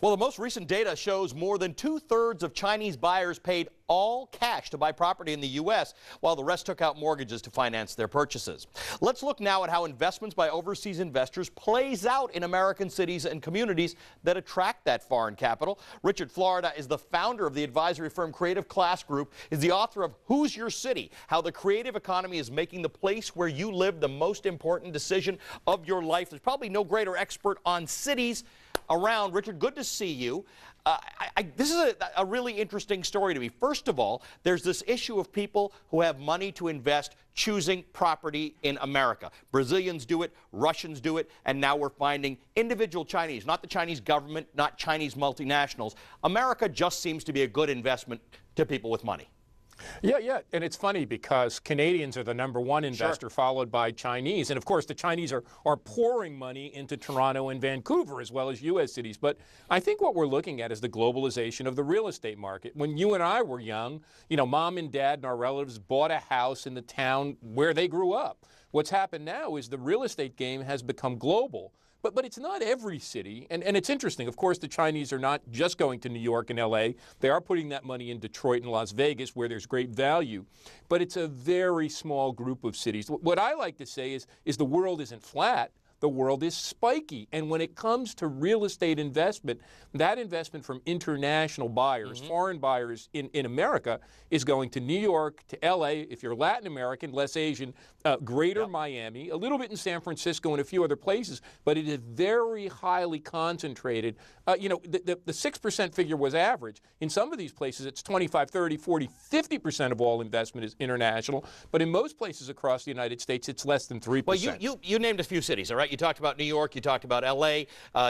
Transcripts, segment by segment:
Well, the most recent data shows more than 2/3 of Chinese buyers paid all cash to buy property in the U.S., while the rest took out mortgages to finance their purchases. Let's look now at how investments by overseas investors plays out in American cities and communities that attract that foreign capital. Richard Florida is the founder of the advisory firm Creative Class Group, is the author of Who's Your City? How the Creative Economy is Making the Place Where You Live the Most Important Decision of Your Life. There's probably no greater expert on cities around. Richard, good to see you. This is a really interesting story to me. First of all, there's this issue of people who have money to invest choosing property in America. Brazilians do it, Russians do it, and now we're finding individual Chinese, not the Chinese government, not Chinese multinationals. America just seems to be a good investment to people with money. Yeah, and it's funny because Canadians are the #1 investor, followed by Chinese. And of course, the Chinese are pouring money into Toronto and Vancouver as well as U.S. cities. But I think what we're looking at is the globalization of the real estate market. When you and I were young, mom and dad and our relatives bought a house in the town where they grew up. What's happened now is the real estate game has become global. But it's not every city, and it's interesting. Of course, the Chinese are not just going to New York and L.A. They are putting that money in Detroit and Las Vegas, where there's great value. But it's a very small group of cities. What I like to say is the world isn't flat. The world is spiky. And when it comes to real estate investment, that investment from international buyers, foreign buyers in America, is going to New York, to L.A., if you're Latin American, less Asian, greater Miami, a little bit in San Francisco and a few other places, but it is very highly concentrated. The 6% figure was average. In some of these places, it's 25, 30, 40, 50% of all investment is international. But in most places across the United States, it's less than 3%. Well, you named a few cities, all right? You talked about New York, you talked about L.A.,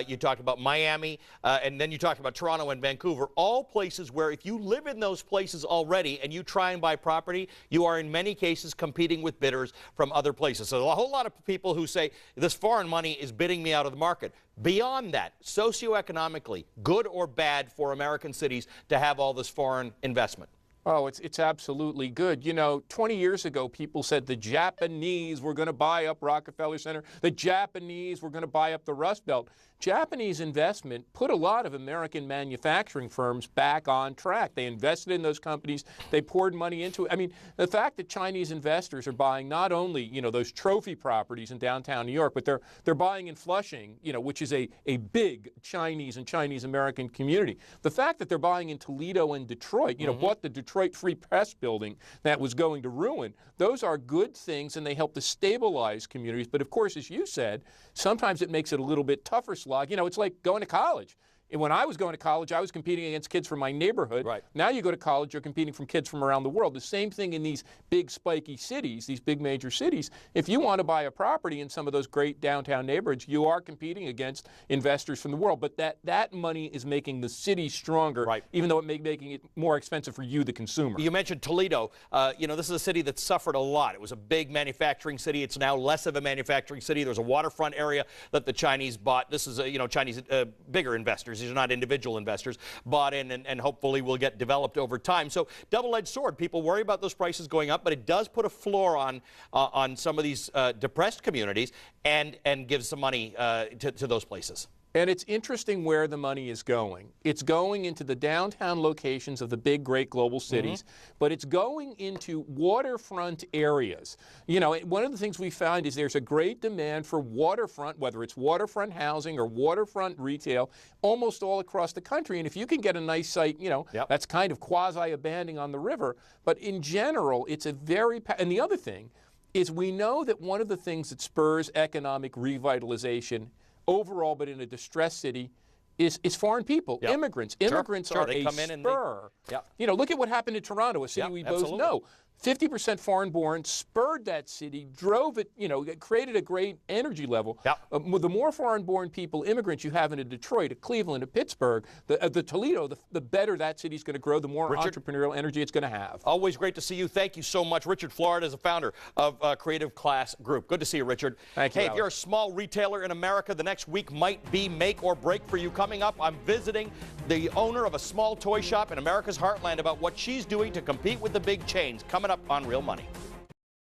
you talked about Miami, and then you talked about Toronto and Vancouver, all places where if you live in those places already and you try and buy property, you are in many cases competing with bidders from other places. So a whole lot of people who say this foreign money is bidding me out of the market. Beyond that, socioeconomically, good or bad for American cities to have all this foreign investment? Oh, it's absolutely good. 20 years ago, people said the Japanese were going to buy up Rockefeller Center. The Japanese were going to buy up the Rust Belt. Japanese investment put a lot of American manufacturing firms back on track. They invested in those companies. They poured money into it. I mean, the fact that Chinese investors are buying not only, those trophy properties in downtown New York, but they're buying in Flushing, which is a big Chinese and Chinese-American community. The fact that they're buying in Toledo and Detroit, bought the Detroit Free Press building that was going to ruin, those are good things, and they help to stabilize communities. But of course, as you said, sometimes it makes it a little bit tougher slog. It's like going to college. And when I was going to college, I was competing against kids from my neighborhood. Right. Now you go to college, you're competing from kids from around the world. The same thing in these big spiky cities, these big major cities. If you want to buy a property in some of those great downtown neighborhoods, you are competing against investors from the world. But that money is making the city stronger, right, even though it may be making it more expensive for you, the consumer. You mentioned Toledo. This is a city that suffered a lot. It was a big manufacturing city. It's now less of a manufacturing city. There's a waterfront area that the Chinese bought. This is, Chinese bigger investors. These are not individual investors, bought in and hopefully will get developed over time. So double-edged sword. People worry about those prices going up, but it does put a floor on some of these depressed communities and gives some money to those places. And it's interesting where the money is going. It's going into the downtown locations of the big, great global cities, but it's going into waterfront areas. One of the things we found is there's a great demand for waterfront, whether it's waterfront housing or waterfront retail, almost all across the country. And if you can get a nice site, that's kind of quasi-abandoned on the river. But in general, it's a very... And the other thing is we know that one of the things that spurs economic revitalization overall, but in a distressed city, is foreign people, immigrants. Immigrants are they a come in spur. Look at what happened in Toronto, a city we both know. 50% foreign-born, spurred that city, drove it, created a great energy level. The more foreign-born people, immigrants you have in a Detroit, a Cleveland, a Pittsburgh, the Toledo, the better that city's going to grow, the more entrepreneurial energy it's going to have. Always great to see you. Thank you so much. Richard Florida is a founder of Creative Class Group. Good to see you, Richard. Thank you, Hey, if you're a small retailer in America, the next week might be make or break for you. Coming up, I'm visiting the owner of a small toy shop in America's heartland about what she's doing to compete with the big chains. Coming up on Real Money.